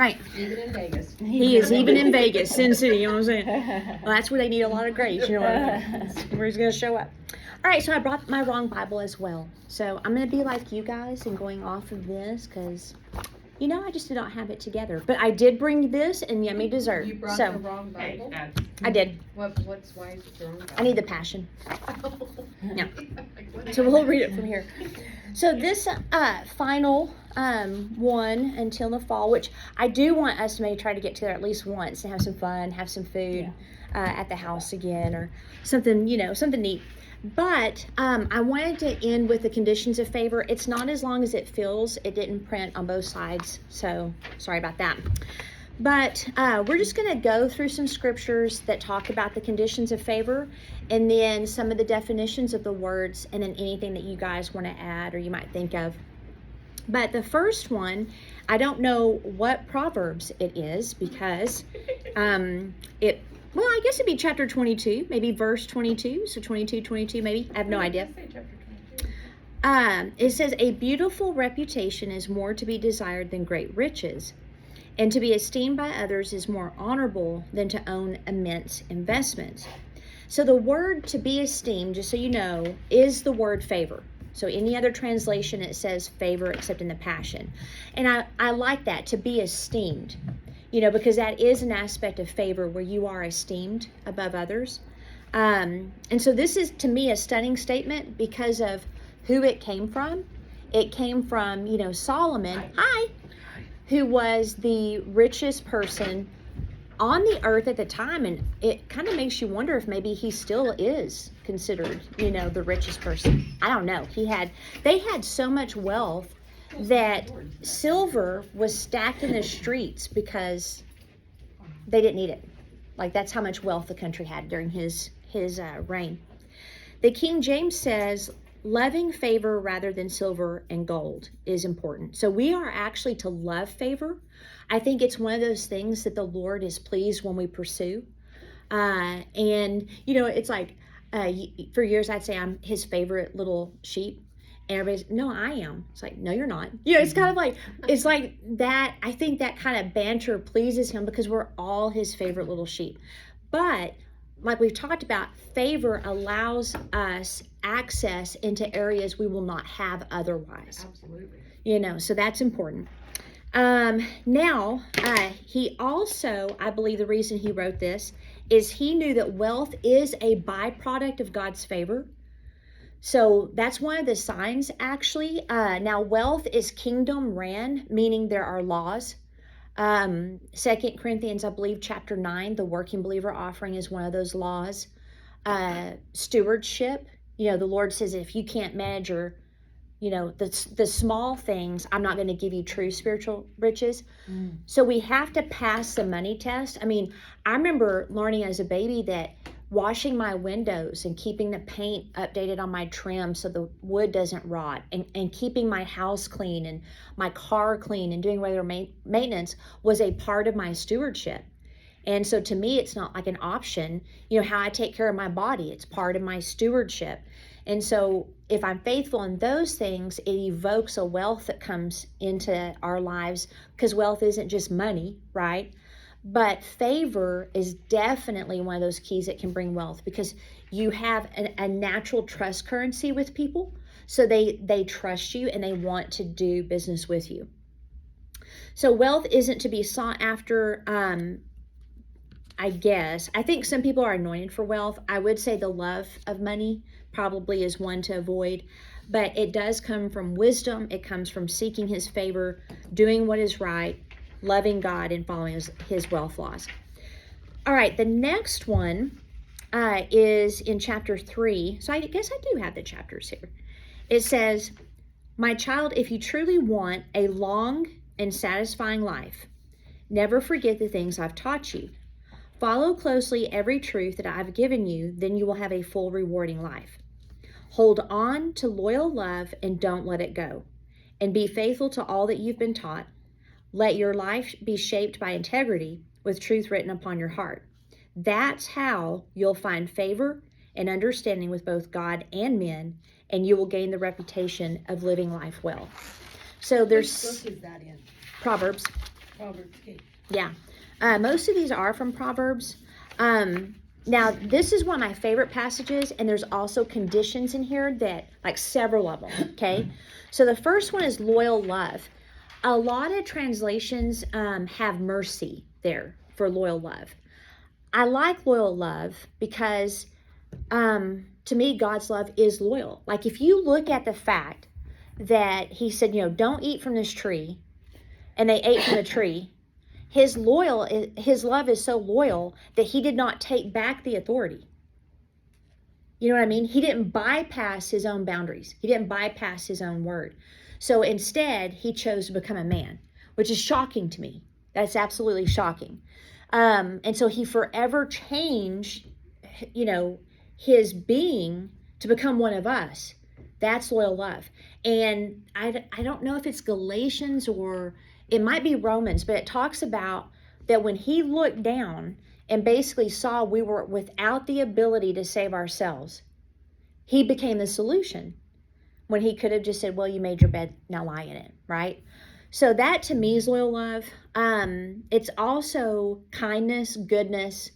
right. Even in Vegas. He is even in Vegas, Sin City, you know what I'm saying? Well, that's where they need a lot of grace, you know what I mean? That's where he's going to show up. All right, so I brought my wrong Bible as well. So I'm going to be like you guys and going off of this because, you know, I just did not have it together. But I did bring this and yummy dessert. You brought so the wrong Bible? I did. Why is it the wrong Bible? I need the Passion. Yeah. So we'll read it from here. So this final one until the fall, which I do want us to maybe try to get together at least once and have some fun, have some food at the house again or something, you know, something neat. But I wanted to end with the conditions of favor. It's not as long as it feels. It didn't print on both sides, so sorry about that. But we're just going to go through some scriptures that talk about the conditions of favor and then some of the definitions of the words and then anything that you guys want to add or you might think of. But the first one, I don't know what Proverbs it is because well, I guess it'd be chapter 22, maybe verse 22. So 22, maybe. I have no idea. It says, a beautiful reputation is more to be desired than great riches, and to be esteemed by others is more honorable than to own immense investments. So the word to be esteemed, just so you know, is the word favor. So any other translation, it says favor except in the Passion. And I like that, to be esteemed. You know, because that is an aspect of favor where you are esteemed above others. And so this is, to me, a stunning statement because of who it came from. It came from, you know, Solomon, who was the richest person on the earth at the time. And it kind of makes you wonder if maybe he still is considered, you know, the richest person. I don't know. They had so much wealth that silver was stacked in the streets because they didn't need it. Like, that's how much wealth the country had during his reign. The King James says, loving favor rather than silver and gold is important. So we are actually to love favor. I think it's one of those things that the Lord is pleased when we pursue. And, you know, it's like, for years I'd say I'm his favorite little sheep. And everybody's, no, I am. It's like, no, you're not. You know, it's kind of like, it's like that. I think that kind of banter pleases him because we're all his favorite little sheep. But like we've talked about, favor allows us access into areas we will not have otherwise. Absolutely. You know, so that's important. Now, he also, I believe the reason he wrote this is he knew that wealth is a byproduct of God's favor. So that's one of the signs, actually. Now, wealth is kingdom ran, meaning there are laws. 2 Corinthians, I believe, chapter 9, the working believer offering is one of those laws. Stewardship, you know, the Lord says if you can't manage your, you know, the small things, I'm not going to give you true spiritual riches. So we have to pass the money test. I mean, I remember learning as a baby that washing my windows and keeping the paint updated on my trim so the wood doesn't rot and keeping my house clean and my car clean and doing regular maintenance was a part of my stewardship. And so to me, it's not like an option. You know, how I take care of my body, it's part of my stewardship. And so if I'm faithful in those things, it evokes a wealth that comes into our lives because wealth isn't just money, right? But favor is definitely one of those keys that can bring wealth because you have a natural trust currency with people. So they trust you and they want to do business with you. So wealth isn't to be sought after, I guess. I think some people are anointed for wealth. I would say the love of money probably is one to avoid. But it does come from wisdom. It comes from seeking his favor, doing what is right, loving God and following his wealth laws. All right, the next one is in chapter 3. So I guess I do have the chapters here. It says, my child, if you truly want a long and satisfying life, never forget the things I've taught you. Follow closely every truth that I've given you, then you will have a full rewarding life. Hold on to loyal love and don't let it go. And be faithful to all that you've been taught. Let your life be shaped by integrity with truth written upon your heart. That's how you'll find favor and understanding with both God and men, and you will gain the reputation of living life well. So there's Which book is that in? Proverbs. Proverbs 8. Yeah. Most of these are from Proverbs. Now, this is one of my favorite passages, and there's also conditions in here that, like several of them, okay? So the first one is loyal love. A lot of translations have mercy there for loyal love. I like loyal love because to me, God's love is loyal. Like if you look at the fact that he said, don't eat from this tree, and they ate from the tree, his love is so loyal that he did not take back the authority. You know what I mean? He didn't bypass his own boundaries. He didn't bypass his own word. So instead, he chose to become a man, which is shocking to me. That's absolutely shocking. And so he forever changed, his being to become one of us. That's loyal love. And I don't know if it's Galatians or it might be Romans, but it talks about that when he looked down and basically saw we were without the ability to save ourselves, he became the solution when he could have just said, well, you made your bed, now lie in it, right? So that to me is loyal love. It's also kindness, goodness,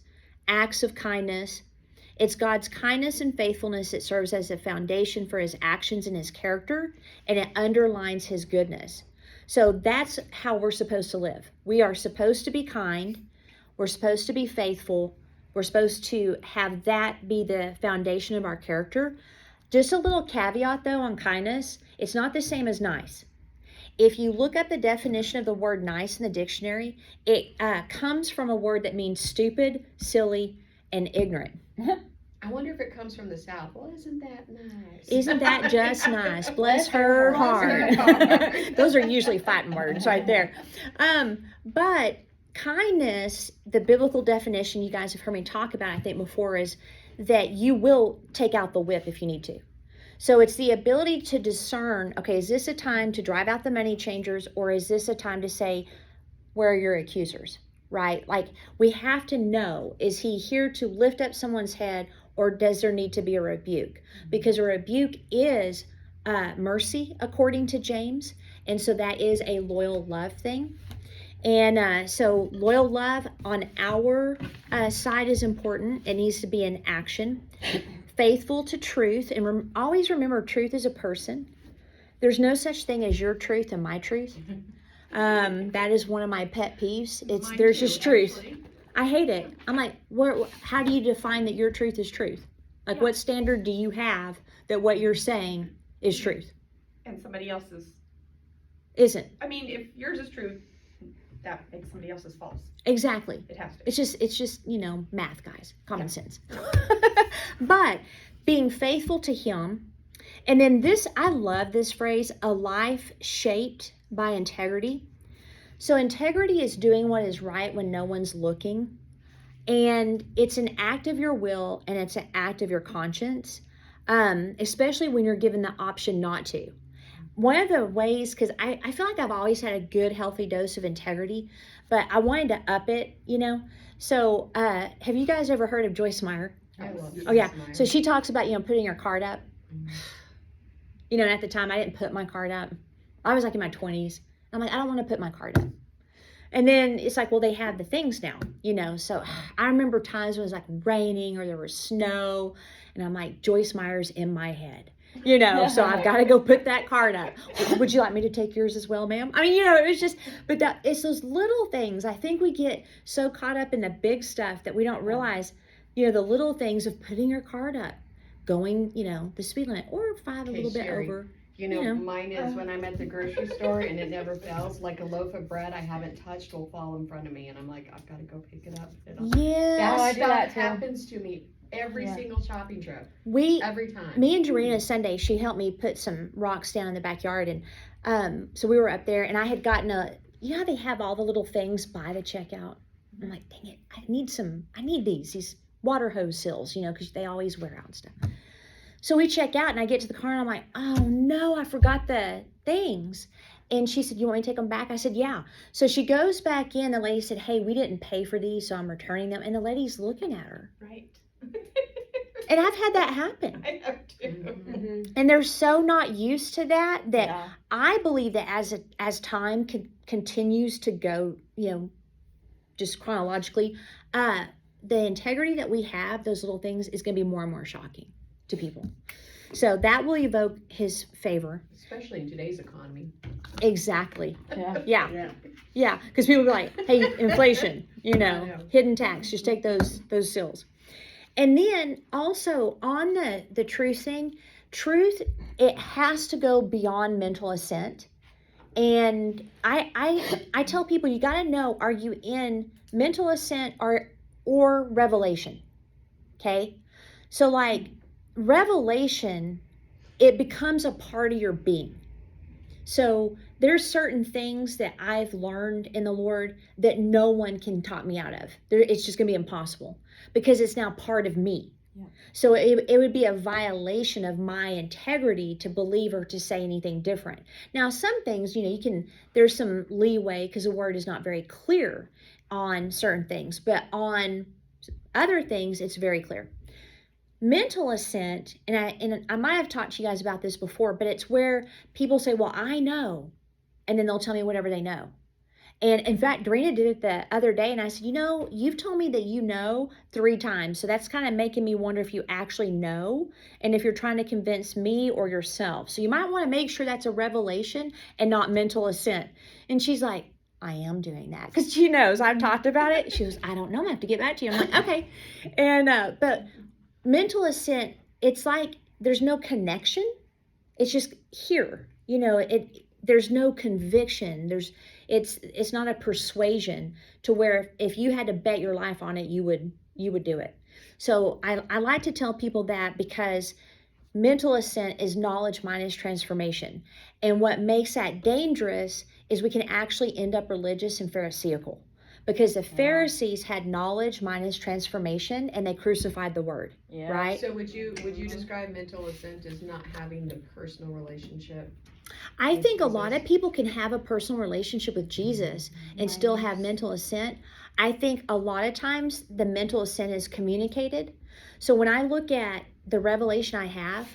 acts of kindness. It's God's kindness and faithfulness that serves as a foundation for his actions and his character, and it underlines his goodness. So that's how we're supposed to live. We are supposed to be kind. We're supposed to be faithful. We're supposed to have that be the foundation of our character. Just a little caveat, though, on kindness. It's not the same as nice. If you look up the definition of the word nice in the dictionary, it comes from a word that means stupid, silly, and ignorant. I wonder if it comes from the South. Well, isn't that nice? Isn't that just nice? Bless her heart. Those are usually fighting words right there. But kindness, the biblical definition you guys have heard me talk about, I think before, is that you will take out the whip if you need to. So it's the ability to discern, okay, is this a time to drive out the money changers, or is this a time to say, where are your accusers, right? Like we have to know, is he here to lift up someone's head, or does there need to be a rebuke? Because a rebuke is mercy, according to James. And so that is a loyal love thing. And so loyal love on our side is important. It needs to be in action. Faithful to truth. And always remember, truth is a person. There's no such thing as your truth and my truth. That is one of my pet peeves. There's just truth. Actually. I hate it. I'm like, how do you define that your truth is truth? Like, what standard do you have that what you're saying is truth? And somebody else's isn't. I mean, if yours is truth, that makes somebody else's false. Exactly. It has to. It's just math, guys. Common sense. But being faithful to him. And then I love this phrase, a life shaped by integrity. So integrity is doing what is right when no one's looking. And it's an act of your will, and it's an act of your conscience, especially when you're given the option not to. One of the ways, because I feel like I've always had a good, healthy dose of integrity, but I wanted to up it, So have you guys ever heard of Joyce Meyer? I love Oh, yeah. So she talks about, putting your card up. And at the time, I didn't put my card up. I was like in my 20s. I'm like, I don't want to put my card up. And then it's like, well, they have the things now, So I remember times when it was like raining or there was snow. And I'm like, Joyce Meyer's in my head, So I've got to go put that card up. Would you like me to take yours as well, ma'am? I mean, it was just, but it's those little things. I think we get so caught up in the big stuff that we don't realize, the little things of putting your card up, going, the speed limit, or a little bit Sherri, over. Mine is when I'm at the grocery store and it never fails. Like a loaf of bread I haven't touched will fall in front of me, and I'm like, I've got to go pick it up. Yeah, That stuff happens to me every single shopping trip. Every time. Me and Dorena Sunday, she helped me put some rocks down in the backyard, and so we were up there, and I had gotten how they have all the little things by the checkout. I'm like, dang it, I need these water hose sills, because they always wear out and stuff. So we check out, and I get to the car, and I'm like, oh no, I forgot the things. And she said, you want me to take them back? I said, yeah. So she goes back in. The lady said, hey, we didn't pay for these, so I'm returning them. And the lady's looking at her. Right. And I've had that happen. I know too. And they're so not used to that Yeah. I believe that as time continues to go, just chronologically, the integrity that we have, those little things, is going to be more and more shocking to people. So that will evoke his favor. Especially in today's economy. Exactly. Yeah. Yeah. Because people be like, hey, inflation, know. hidden tax, just take those sills. And then also on the truth thing, it has to go beyond mental assent. And I tell people, you got to know, are you in mental assent or revelation? Okay. So like revelation, it becomes a part of your being. So there's certain things that I've learned in the Lord that no one can talk me out of. It's just going to be impossible because it's now part of me. Yeah. So it would be a violation of my integrity to believe or to say anything different. Now, some things, there's some leeway because the word is not very clear on certain things, but on other things, it's very clear. Mental assent, and I might have talked to you guys about this before, but it's where people say, well, I know, and then they'll tell me whatever they know. And in fact, Dorena did it the other day, and I said, you've told me that you know 3 times, so that's kind of making me wonder if you actually know, and if you're trying to convince me or yourself. So you might want to make sure that's a revelation and not mental assent. And she's like, I am doing that, because she knows I've talked about it. She goes, I don't know, I have to get back to you. I'm like, okay. And but mental assent, it's like there's no connection. It's just here. There's no conviction. It's not a persuasion to where if you had to bet your life on it, you would do it. So I like to tell people that because mental assent is knowledge minus transformation. And what makes that dangerous is we can actually end up religious and pharisaical. Because the Pharisees had knowledge minus transformation, and they crucified the word, right? So would you describe mental assent as not having the personal relationship? I think a lot of people can have a personal relationship with Jesus and still have mental assent. I think a lot of times the mental assent is communicated. So when I look at the revelation I have,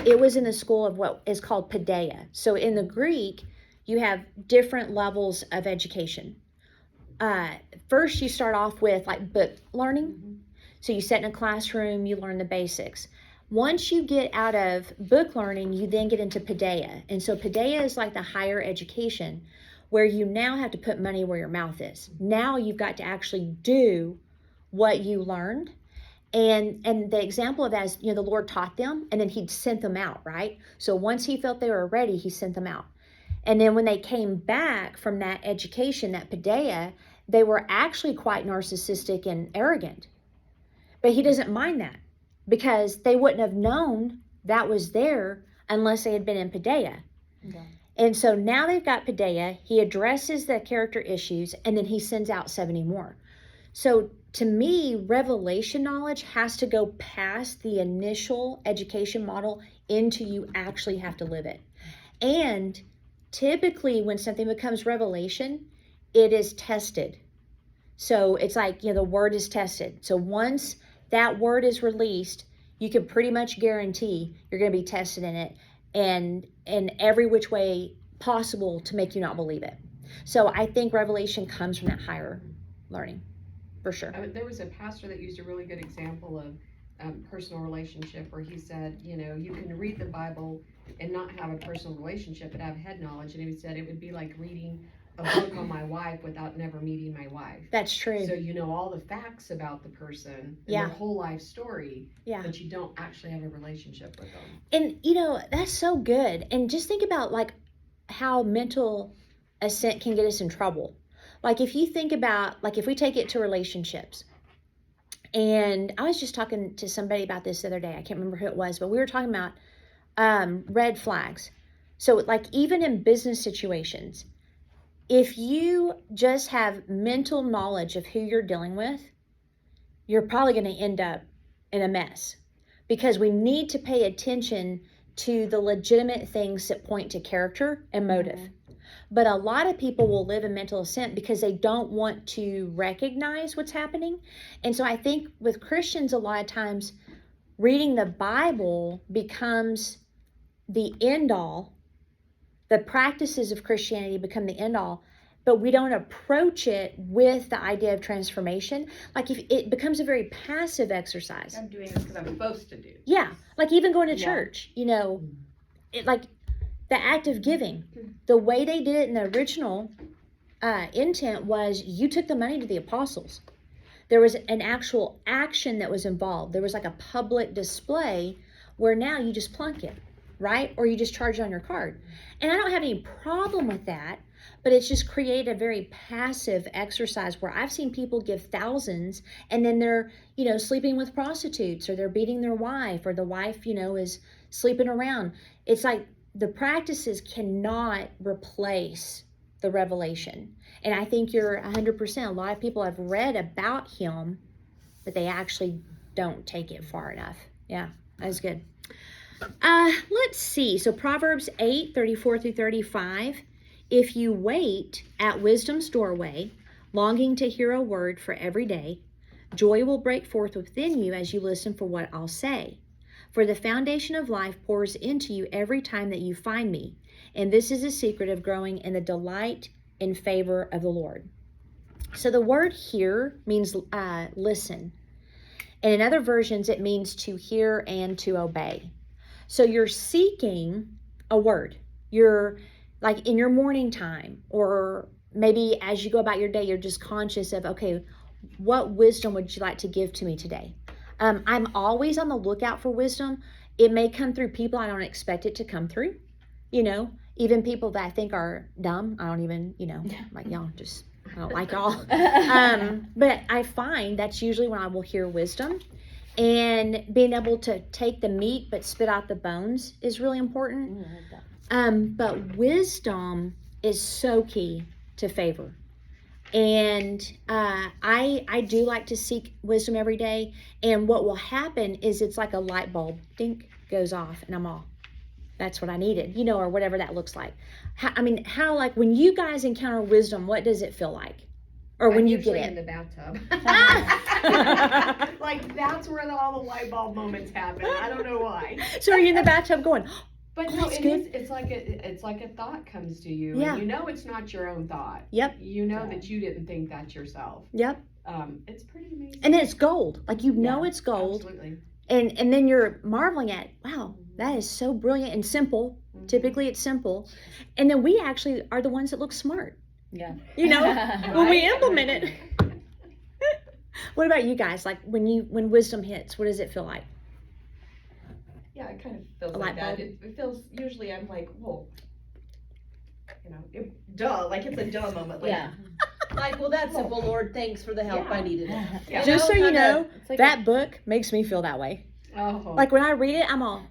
it was in the school of what is called paideia. So in the Greek, you have different levels of education. First you start off with like book learning. So you sit in a classroom, you learn the basics. Once you get out of book learning, you then get into paideia. And so paideia is like the higher education where you now have to put money where your mouth is. Now you've got to actually do what you learned. And the example of that is, the Lord taught them and then he'd sent them out, right? So once he felt they were ready, he sent them out. And then when they came back from that education, that paideia, they were actually quite narcissistic and arrogant. But he doesn't mind that because they wouldn't have known that was there unless they had been in paideia. Okay. And so now they've got paideia. He addresses the character issues, and then he sends out 70 more. So to me, revelation knowledge has to go past the initial education model into you actually have to live it. And typically when something becomes revelation, it is tested. So it's like, the word is tested. So once that word is released, you can pretty much guarantee you're going to be tested in it and in every which way possible to make you not believe it. So I think revelation comes from that higher learning, for sure. There was a pastor that used a really good example of personal relationship where he said, you can read the Bible and not have a personal relationship but have head knowledge. And he said it would be like reading a book on my wife without never meeting my wife. That's true. So you know all the facts about the person and Yeah. their whole life story, Yeah. but you don't actually have a relationship with them. And that's so good. And just think about like how mental assent can get us in trouble. Like if you think about, like if we take it to relationships, and I was just talking to somebody about this the other day, I can't remember who it was, but we were talking about red flags. So like even in business situations, if you just have mental knowledge of who you're dealing with, you're probably going to end up in a mess because we need to pay attention to the legitimate things that point to character and motive. But a lot of people will live in mental assent because they don't want to recognize what's happening. And so I think with Christians, a lot of times reading the Bible becomes the end all. The practices of Christianity become the end all, but we don't approach it with the idea of transformation. Like if it becomes a very passive exercise. I'm doing this because I'm supposed to do. Yeah, like even going to Yeah. church, like the act of giving. The way they did it in the original intent was you took the money to the apostles. There was an actual action that was involved. There was like a public display where now you just plunk it, right? Or you just charge it on your card. And I don't have any problem with that, but it's just created a very passive exercise where I've seen people give thousands and then they're, sleeping with prostitutes, or they're beating their wife, or the wife, is sleeping around. It's like the practices cannot replace the revelation. And I think you're 100%. A lot of people have read about him, but they actually don't take it far enough. Yeah, that was good. Let's see. So Proverbs 8:34-35. If you wait at wisdom's doorway, longing to hear a word for every day, joy will break forth within you as you listen for what I'll say. For the foundation of life pours into you every time that you find me. And this is a secret of growing in the delight in favor of the Lord. So the word here means listen. And in other versions, it means to hear and to obey. So you're seeking a word. You're like in your morning time, or maybe as you go about your day, you're just conscious of, okay, what wisdom would you like to give to me today? I'm always on the lookout for wisdom. It may come through people I don't expect it to come through. Even people that I think are dumb. I don't even, like y'all just, I don't like y'all. But I find that's usually when I will hear wisdom. And being able to take the meat but spit out the bones is really important. But wisdom is so key to favor. And I do like to seek wisdom every day. And what will happen is it's like a light bulb, dink, goes off, and I'm all, that's what I needed, or whatever that looks like. How like when you guys encounter wisdom, what does it feel like? Or when you get it? In the bathtub. Like that's where all the light bulb moments happen. I don't know why. So are you in the bathtub going, but no, that's good. It's like a thought comes to you. Yeah. And it's not your own thought. Yep. That you didn't think that yourself. Yep. It's pretty amazing. And then it's gold. Like it's gold. Absolutely. And then you're marveling at, wow, that is so brilliant and simple. Mm-hmm. Typically it's simple. And then we actually are the ones that look smart. Yeah. When we implement it. What about you guys? Like when wisdom hits, what does it feel like? Yeah, it kind of feels A like light that. bulb? It feels, usually I'm like, whoa. Duh, like it's a duh moment. Like, Yeah. Like, well, that's simple, Lord. Thanks for the help. Yeah. I needed it. Yeah. Just so you know, it's like that book makes me feel that way. Oh. Like when I read it, I'm all,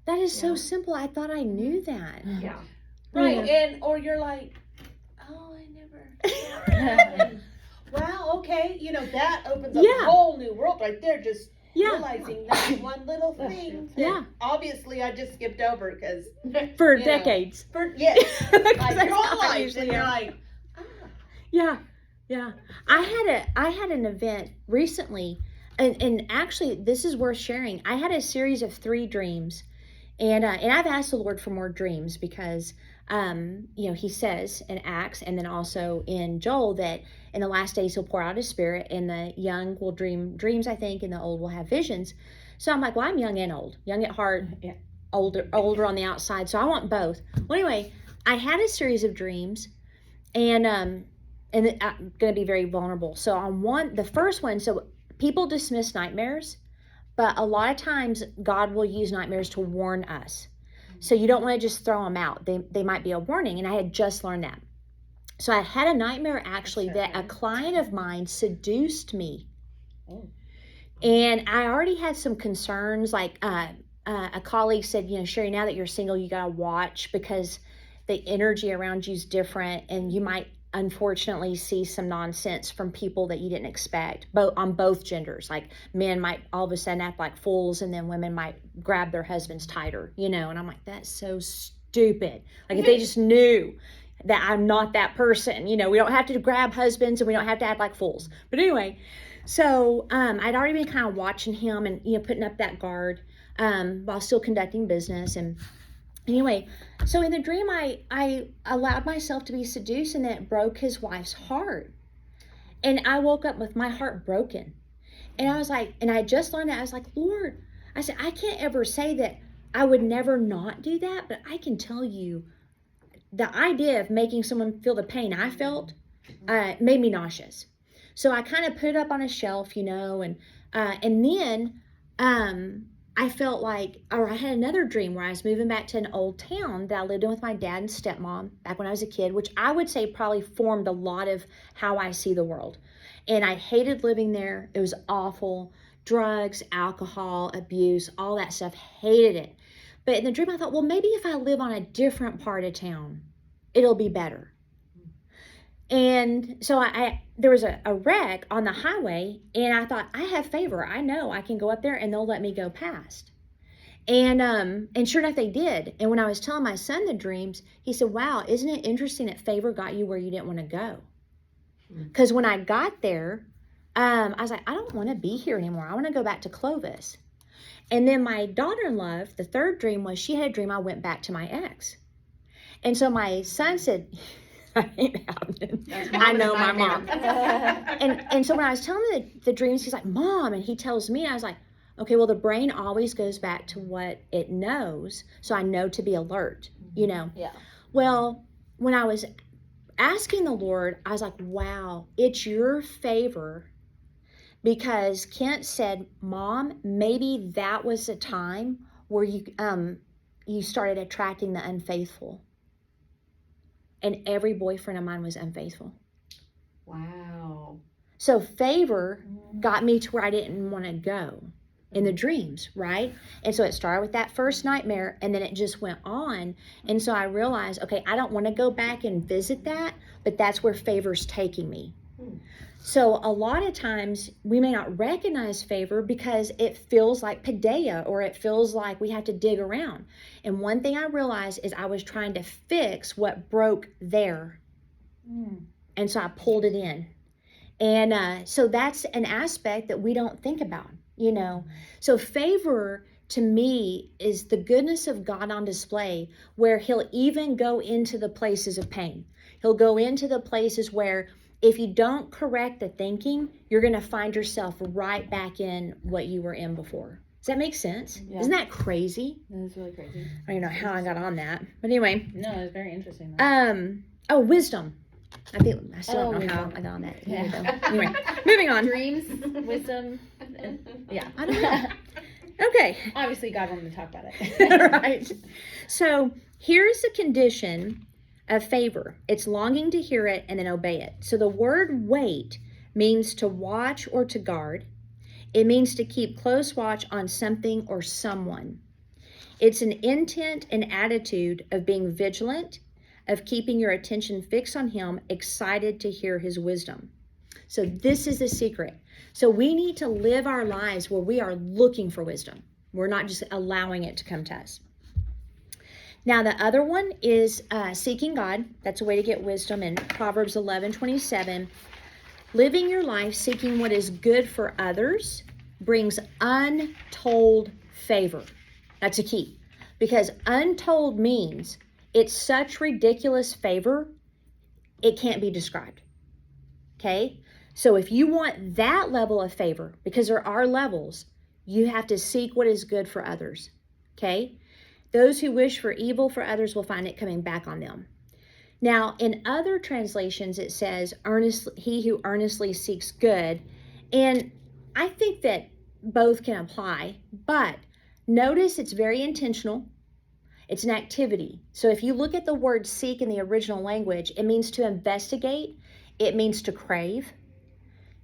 that is so Yeah. simple. I thought I knew that. Yeah. Right, or you're like, oh, I never. Wow, okay, that opens up Yeah. a whole new world right there. Just Yeah. realizing that one little thing. that Yeah. Obviously, I just skipped over because For Yeah. decades. yes, like That's your how whole I life, usually and you're am. like, Yeah. I had an event recently, and actually this is worth sharing. I had a series of 3 dreams, and I've asked the Lord for more dreams because he says in Acts and then also in Joel that in the last days he'll pour out his spirit, and the young will dream dreams, I think, and the old will have visions. So I'm like, well, I'm young and old, young at heart, Yeah. older on the outside. So I want both. Well, anyway, I had a series of dreams, and I'm going to be very vulnerable. So on the first one, so people dismiss nightmares, but a lot of times God will use nightmares to warn us. So you don't want to just throw them out. They might be a warning, and I had just learned that. So I had a nightmare actually that a client of mine seduced me. Oh. And I already had some concerns, like a colleague said, Sherri, now that you're single, you got to watch because the energy around you is different, and you might unfortunately see some nonsense from people that you didn't expect, on both genders. Like men might all of a sudden act like fools, and then women might grab their husbands tighter, and I'm like, that's so stupid. Like if they just knew, that I'm not that person. You know, we don't have to grab husbands and we don't have to act like fools. But anyway, so I'd already been kind of watching him and, you know, putting up that guard while still conducting business. And anyway, so in the dream, I allowed myself to be seduced, and it broke his wife's heart. And I woke up with my heart broken. And I was like, and I just learned that. I was like, Lord, I said, I can't ever say that I would never not do that, but I can tell you the idea of making someone feel the pain I felt made me nauseous. So I kind of put it up on a shelf, you know, and then I felt like, or I had another dream where I was moving back to an old town that I lived in with my dad and stepmom back when I was a kid, which I would say probably formed a lot of how I see the world. And I hated living there. It was awful. Drugs, alcohol, abuse, all that stuff. Hated it. But in the dream, I thought, well, maybe if I live on a different part of town, it'll be better. And so there was a wreck on the highway, and I thought, I have favor. I know I can go up there and they'll let me go past. And sure enough, they did. And when I was telling my son the dreams, he said, wow, isn't it interesting that favor got you where you didn't want to go? Because when I got there, I was like, I don't want to be here anymore. I want to go back to Clovis. And then my daughter-in-law, the third dream was she had a dream I went back to my ex. And so my son said, I ain't happening. I know my mom. and so when I was telling him the dreams, he's like, Mom, and he tells me, I was like, okay, well, the brain always goes back to what it knows. So I know to be alert, you know? Yeah. Well, when I was asking the Lord, I was like, wow, it's your favor. Because Kent said, Mom, maybe that was a time where you started attracting the unfaithful. And every boyfriend of mine was unfaithful. Wow. So favor got me to where I didn't want to go in the dreams, right? And so it started with that first nightmare, and then it just went on. And so I realized, okay, I don't want to go back and visit that, but that's where favor's taking me. So a lot of times we may not recognize favor because it feels like paideia, or it feels like we have to dig around. And one thing I realized is I was trying to fix what broke there. And so I pulled it in. And so that's an aspect that we don't think about, you know. So favor to me is the goodness of God on display, where he'll even go into the places of pain. He'll go into the places where if you don't correct the thinking, you're going to find yourself right back in what you were in before. Does that make sense? Yeah. Isn't that crazy? That's really crazy. I don't even know how I got on that. But anyway. No, it's very interesting. Oh, wisdom. I still don't know how I got on that. Yeah. Anyway, moving on. Dreams, wisdom, yeah. I don't know. Okay. Obviously, God wanted to talk about it. Right. So here's the condition of favor. It's longing to hear it and then obey it. So the word wait means to watch or to guard. It means to keep close watch on something or someone. It's an intent and attitude of being vigilant, of keeping your attention fixed on him, excited to hear his wisdom. So this is the secret. So we need to live our lives where we are looking for wisdom. We're not just allowing it to come to us. Now, the other one is seeking God. That's a way to get wisdom in Proverbs 11:27. Living your life seeking what is good for others brings untold favor. That's a key. Because untold means it's such ridiculous favor, it can't be described. Okay? So if you want that level of favor, because there are levels, you have to seek what is good for others. Okay? Those who wish for evil for others will find it coming back on them. Now, in other translations, it says, he who earnestly seeks good. And I think that both can apply, but notice it's very intentional. It's an activity. So if you look at the word seek in the original language, it means to investigate. It means to crave.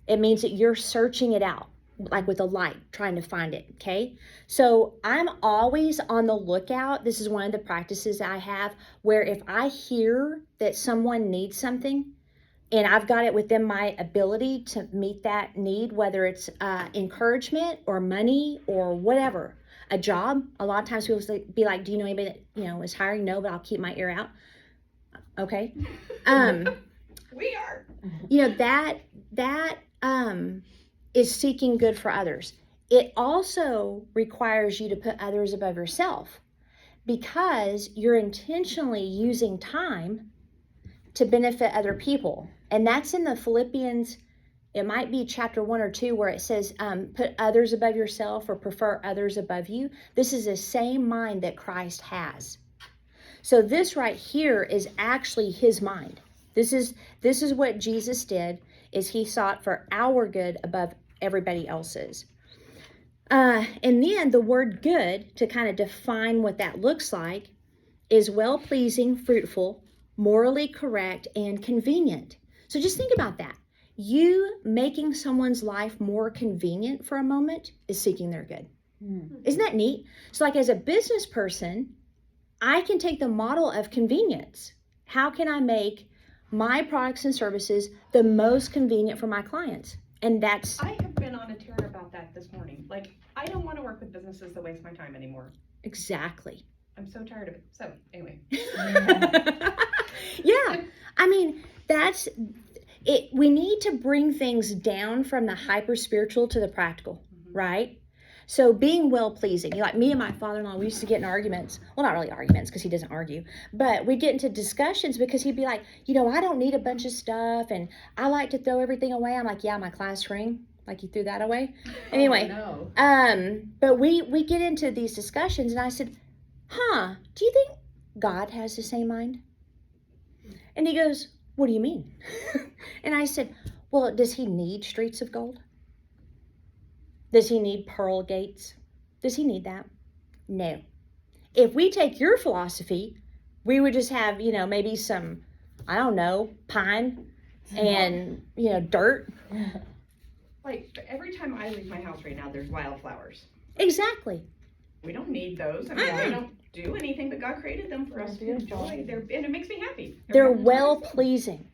It means that you're searching it out, like with a light, trying to find it, okay? So I'm always on the lookout. This is one of the practices that I have, where if I hear that someone needs something, and I've got it within my ability to meet that need, whether it's encouragement or money or whatever, a job. A lot of times people be like, do you know anybody that, is hiring? No, but I'll keep my ear out. Okay. We are. You know, that is seeking good for others. It also requires you to put others above yourself because you're intentionally using time to benefit other people. And that's in the Philippians, it might be chapter 1 or 2 where it says, put others above yourself or prefer others above you. This is the same mind that Christ has. So this right here is actually his mind. This is what Jesus did, is he sought for our good above everybody else's. And then the word good, to kind of define what that looks like, is well-pleasing, fruitful, morally correct, and convenient. So just think about that. You making someone's life more convenient for a moment is seeking their good. Isn't that neat? So like as a business person, I can take the model of convenience. How can I make my products and services the most convenient for my clients? And that's... I have been on a tear about that this morning. Like, I don't want to work with businesses that waste my time anymore. Exactly. I'm so tired of it. So, anyway. Yeah. I mean, that's it. We need to bring things down from the hyper spiritual to the practical, right? So being well-pleasing, like me and my father-in-law, we used to get in arguments. Well, not really arguments because he doesn't argue, but we'd get into discussions because he'd be like, you know, I don't need a bunch of stuff and I like to throw everything away. I'm like, yeah, my class ring, like you threw that away. Anyway, Oh, no. But we get into these discussions and I said, do you think God has the same mind? And he goes, what do you mean? And I said, well, does he need streets of gold? Does he need pearl gates? Does he need that? No. If we take your philosophy, we would just have, you know, maybe some, I don't know, pine and, you know, dirt. Like, every time I leave my house right now, there's wildflowers. Exactly. We don't need those. I mean, they don't do anything, but God created them for us to enjoy. And it makes me happy. They're well-pleasing.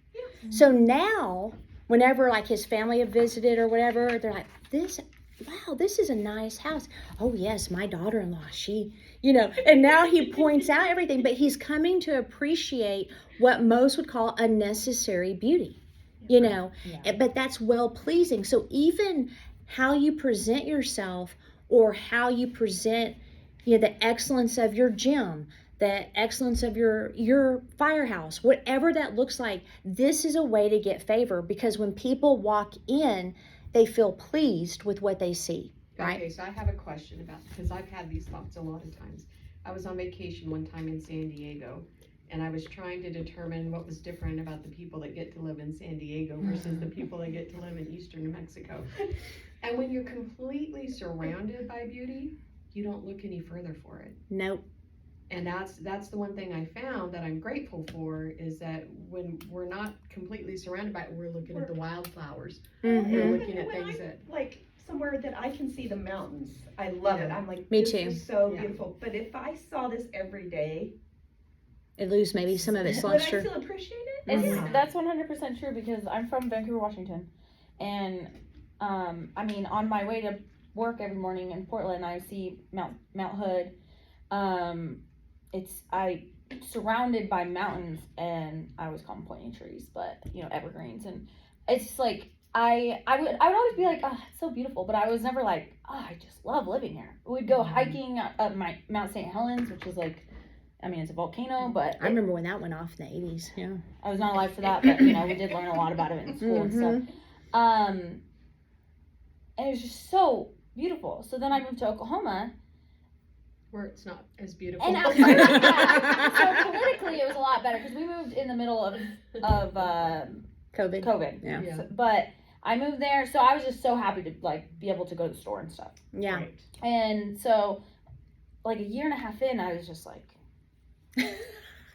So now, whenever like his family have visited or whatever, they're like, wow, this is a nice house. Oh yes, my daughter-in-law, she, you know, and now he points out everything, but he's coming to appreciate what most would call unnecessary beauty, you know, but that's well-pleasing. So even how you present yourself or how you present, you know, the excellence of your gym, the excellence of your firehouse, whatever that looks like, this is a way to get favor because when people walk in, they feel pleased with what they see, right? Okay, so I have a question about, because I've had these thoughts a lot of times. I was on vacation one time in San Diego, and I was trying to determine what was different about the people that get to live in San Diego versus the people that get to live in eastern New Mexico. And when you're completely surrounded by beauty, you don't look any further for it. Nope. And that's the one thing I found that I'm grateful for, is that when we're not completely surrounded by it, we're looking at the wildflowers. Mm-hmm. We're looking at When things I'm, that, like, somewhere that I can see the mountains, I love it. I'm like, Me this too. is so Yeah. beautiful. But if I saw this every day, It lose maybe some of its would I luster. still appreciate it? It's, That's 100% true because I'm from Vancouver, Washington, and I mean, on my way to work every morning in Portland, I see Mount Hood. I surrounded by mountains, and I always call them pointing trees, but you know, evergreens, and it's just like I would always be like, oh, it's so beautiful, but I was never like, oh, I just love living here. We'd go hiking up Mount St. Helens, which is like, I mean, it's a volcano, but I remember when that went off in the 80s. Yeah. I was not alive for that, but you know, we did learn a lot about it in school and stuff. And it was just so beautiful. So then I moved to Oklahoma, where it's not as beautiful. and at first, so politically it was a lot better because we moved in the middle of COVID. COVID. Yeah. Yeah. But I moved there, so I was just so happy to like be able to go to the store and stuff. Yeah. Right. And so, like a year and a half in, I was just like,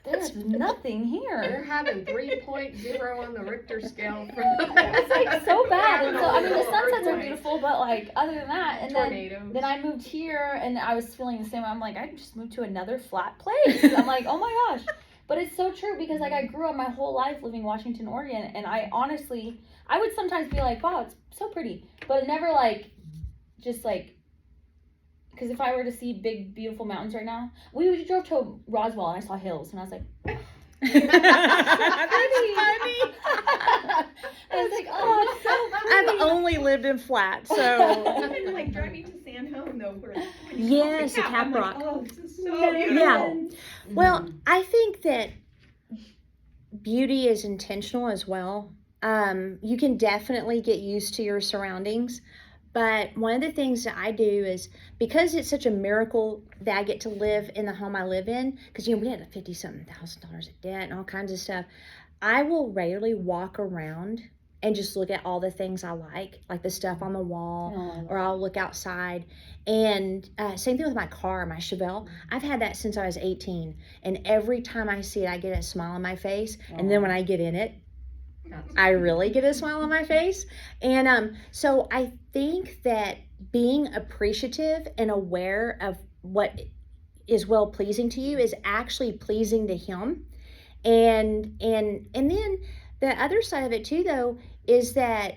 there's nothing They're here. having 3.0 on the Richter scale for It was like so bad. And so, I mean, the sunsets are beautiful, but like other than that, and tornadoes. then I moved here, and I was feeling the same. I'm like, I just moved to another flat place. I'm like, oh my gosh. But it's so true because like I grew up my whole life living in Washington, Oregon, and I honestly, I would sometimes be like, wow, it's so pretty, but never like, just like, because if I were to see big, beautiful mountains right now, we drove to Roswell and I saw hills, and I was like, That's funny. I was like, oh, it's so funny. I've only lived in flats, so. Even like driving to San Home though, where Yes, the Cap I'm like, Rock. oh, this is so beautiful. Yeah. Well, I think that beauty is intentional as well. You can definitely get used to your surroundings. But one of the things that I do is, because it's such a miracle that I get to live in the home I live in, because, you know, we had $50-something thousand of debt and all kinds of stuff, I will rarely walk around and just look at all the things I like the stuff on the wall, or I'll look outside. And same thing with my car, my Chevelle. I've had that since I was 18. And every time I see it, I get a smile on my face. And then when I get in it, I really get a smile on my face. And so I think that being appreciative and aware of what is well pleasing to you is actually pleasing to him. And then the other side of it too, though, is that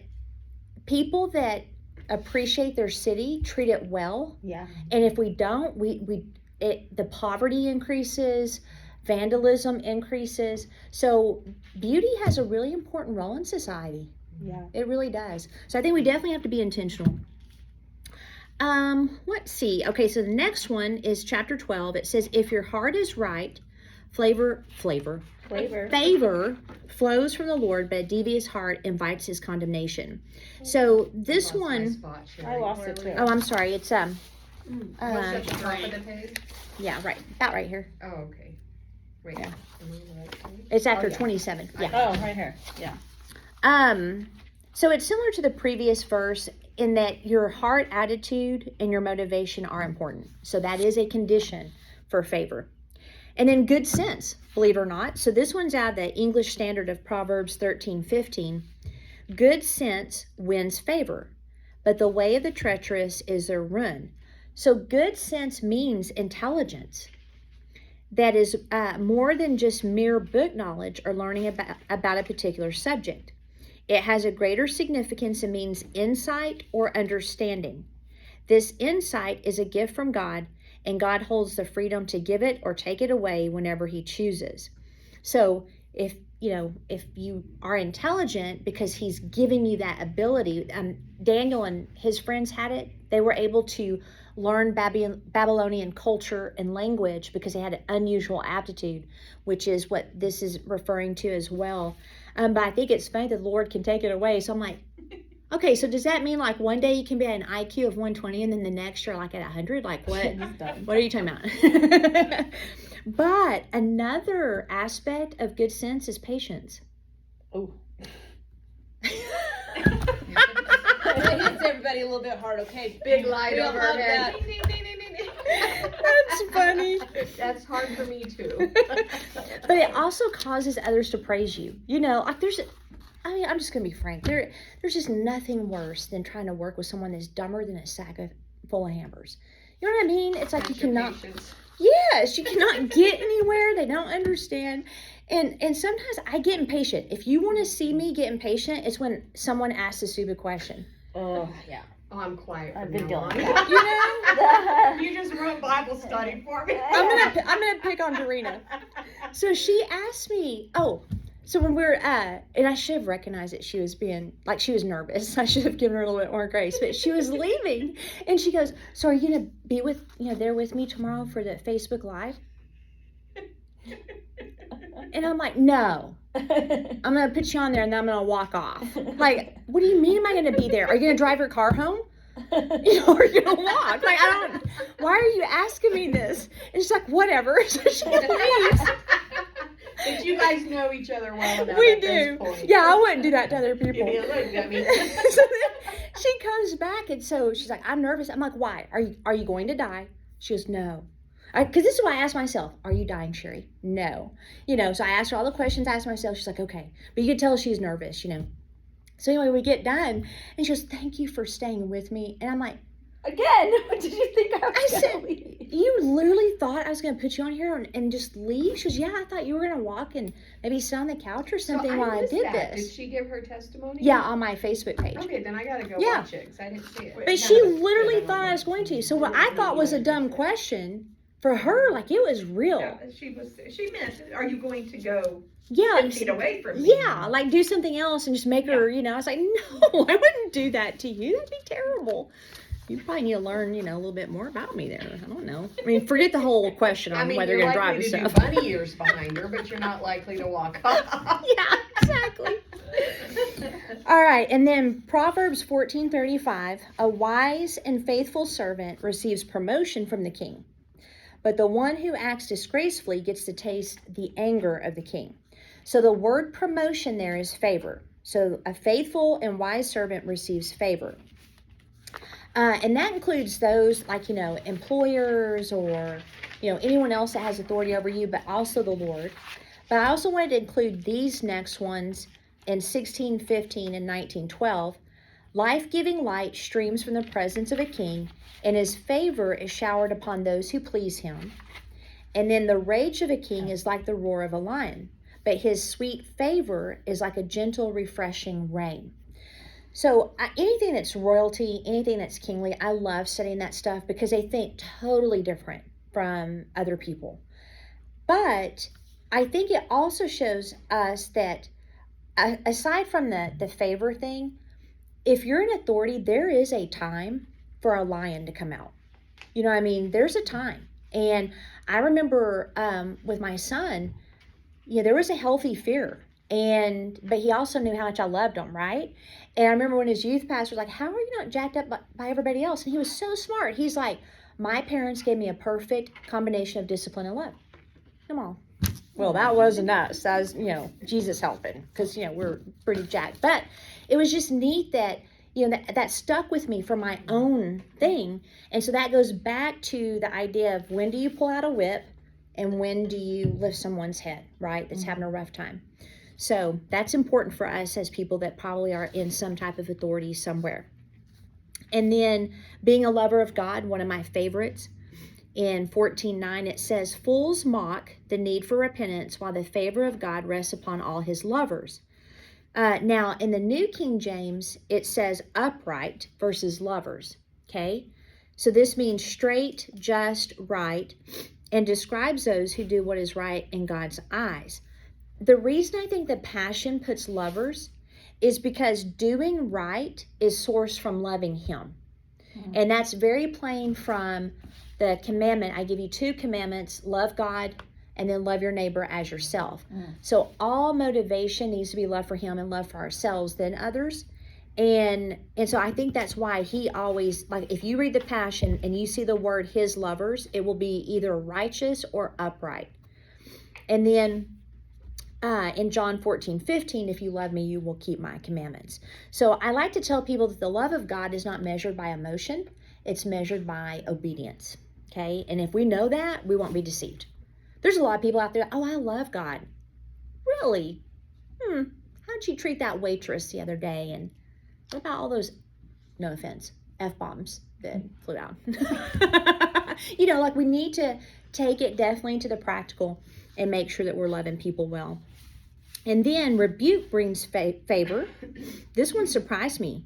people that appreciate their city treat it well. Yeah. And if we don't, the poverty increases, vandalism increases. So beauty has a really important role in society. Yeah. It really does. So I think we definitely have to be intentional. Let's see. Okay, so the next one is chapter 12. It says, if your heart is right, favor flows from the Lord, but a devious heart invites his condemnation. So this one, I lost it too. oh, I'm sorry. It's What's at the top of the page? yeah, right, about right here. Oh, okay. Wait. Yeah. Am I on the right page? It's after yeah. 27. Yeah. Oh, right here. Yeah. So it's similar to the previous verse in that your heart attitude and your motivation are important. So that is a condition for favor. And then good sense, believe it or not. So this one's out of the English Standard of Proverbs 13:15. Good sense wins favor, but the way of the treacherous is their ruin. So good sense means intelligence. That is more than just mere book knowledge or learning about a particular subject. It has a greater significance and means insight or understanding. This insight is a gift from God, and God holds the freedom to give it or take it away whenever he chooses. So if you are intelligent because he's giving you that ability, Daniel and his friends had it. They were able to learn Babylonian culture and language because they had an unusual aptitude, which is what this is referring to as well. But I think it's funny that the Lord can take it away. So I'm like, okay, so does that mean like one day you can be at an IQ of 120 and then the next you're like at 100? Like what? What are you talking about? But another aspect of good sense is patience. Oh. It hits everybody a little bit hard, okay? Big light We don't over have our head. that. That's funny. That's hard for me too. But it also causes others to praise you. You know, like I'm just going to be frank. There's just nothing worse than trying to work with someone that's dumber than a sack full of hammers. You know what I mean? It's like you cannot. Yes, you cannot get anywhere. They don't understand. And sometimes I get impatient. If you want to see me get impatient, it's when someone asks a stupid question. Oh, yeah. Oh, I'm quiet I've from been now dealing on. with that. You just wrote Bible study for me. I'm gonna pick on Dorina. So she asked me, so when we were and I should have recognized that she was nervous. I should have given her a little bit more grace, but she was leaving and she goes, so are you gonna be there with me tomorrow for the Facebook Live? And I'm like, no, I'm gonna put you on there and then I'm gonna walk off. Like, what do you mean am I gonna be there? Are you gonna drive your car home? Or are you gonna walk? Like, why are you asking me this? And she's like, whatever. So she leaves. But you guys know each other well enough. We at do. this point. Yeah, I wouldn't do that to other people. Give me a look at me. So then she comes back and so she's like, I'm nervous. I'm like, why? Are you going to die? She goes, no. Because this is why I asked myself, are you dying, Sherri? No. So I asked her all the questions I asked myself. She's like, okay. But you could tell she's nervous, So anyway, we get done and she goes, thank you for staying with me. And I'm like, again, what did you think I was I said, gonna leave? you literally thought I was going to put you on here and just leave? She goes, yeah, I thought you were going to walk and maybe sit on the couch or something So while I missed did that. this. Did she give her testimony? Yeah, on my Facebook page. Okay, then I gotta go Yeah. watch it because I didn't see it. But she literally thought I was going to. So what I thought was a dumb question For her, like, it was real. Yeah, she meant, are you going to go Yeah, 10 feet away from me? yeah, like do something else and just make her, you know. I was like, no, I wouldn't do that to you. That'd be terrible. You probably need to learn, you know, a little bit more about me there. I don't know. I mean, forget the whole question on whether you're going to drive and you're likely stuff. to do bunny ears behind her, but you're not likely to walk off. Yeah, exactly. All right, and then Proverbs 14:35, a wise and faithful servant receives promotion from the king, but the one who acts disgracefully gets to taste the anger of the king. So the word promotion there is favor. So a faithful and wise servant receives favor. And that includes those like, you know, employers or, you know, anyone else that has authority over you, but also the Lord. But I also wanted to include these next ones in 16:15 and 19:12. Life-giving light streams from the presence of a king, and his favor is showered upon those who please him. And then the rage of a king is like the roar of a lion, but his sweet favor is like a gentle, refreshing rain. So anything that's royalty, anything that's kingly, I love studying that stuff because they think totally different from other people. But I think it also shows us that aside from the favor thing, if you're in authority, there is a time for a lion to come out. You know what I mean? There's a time. And I remember with my son, you know, there was a healthy fear. But he also knew how much I loved him, right? And I remember when his youth pastor was like, how are you not jacked up by everybody else? And he was so smart. He's like, my parents gave me a perfect combination of discipline and love. Come on. Well, that wasn't us. That was, you know, Jesus helping because, you know, we're pretty jacked. But it was just neat that, you know, that stuck with me for my own thing. And so that goes back to the idea of when do you pull out a whip and when do you lift someone's head, right? That's having a rough time. So that's important for us as people that probably are in some type of authority somewhere. And then being a lover of God, one of my favorites, in 14:9, it says, fools mock the need for repentance while the favor of God rests upon all his lovers. Now, in the New King James, it says upright versus lovers, okay? So this means straight, just, right, and describes those who do what is right in God's eyes. The reason I think the Passion puts lovers is because doing right is sourced from loving him. And that's very plain from the commandment. I give you 2 commandments, love God and then love your neighbor as yourself. So all motivation needs to be love for him and love for ourselves than others. And so I think that's why he always, like if you read the Passion and you see the word his lovers, it will be either righteous or upright. And then in John 14:15, if you love me, you will keep my commandments. So I like to tell people that the love of God is not measured by emotion. It's measured by obedience. Okay. And if we know that, we won't be deceived. There's a lot of people out there, oh, I love God. Really? How'd you treat that waitress the other day? And what about all those, no offense, F-bombs that flew out? You know, like we need to take it definitely to the practical and make sure that we're loving people well. And then rebuke brings favor. This one surprised me.